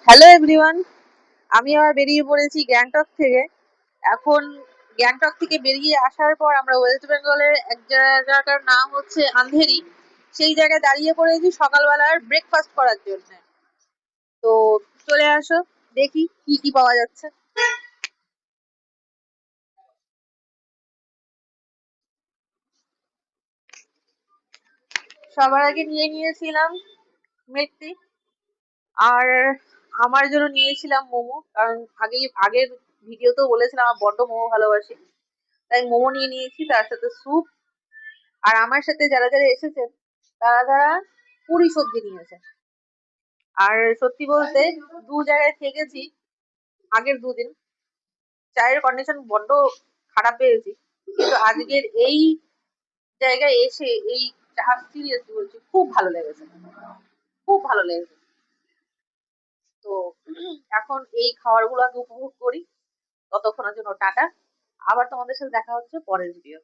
Hello everyone, আমি আবার বেরিয়ে পড়েছি গ্যাংটক থেকে। এখন গ্যাংটক থেকে বেরিয়ে আসার পর আমরা ওয়েস্ট বেঙ্গলের এক জায়গাটার নাম হচ্ছে আন্ধেরি। সেই জায়গায় দাঁড়িয়ে পড়েছি সকালবেলার ব্রেকফাস্ট করার জন্য। তো চলে আসো, দেখি কি কি পাওয়া যাচ্ছে। সবার আগে নিয়ে নিয়েছিলাম মিষ্টি, আর আমার জন্য নিয়েছিলাম মোমো, কারণ আগের ভিডিওতেও বলেছিলাম আমার বড্ড মোমো ভালোবাসি, তাই মোমো নিয়ে নিয়েছি, তার সাথে স্যুপ। আর আমার সাথে যারা যারা এসেছেন তারা তারা পুরি সবজি নিয়েছে। আর সত্যি বলতে দু জায়গায় থেকেছি আগের দুদিন, চায়ের কন্ডিশন বড্ড খারাপ পেয়েছি, কিন্তু আজকের এই জায়গায় এসে এই চা সিরিয়াসলি বলছি খুব ভালো লেগেছে, খুব ভালো লেগেছে। তো এখন এই খাবার গুলো উপভোগ করি। ততক্ষণের জন্য টাটা, আবার তোমাদের সাথে দেখা হচ্ছে পরের ভিডিও।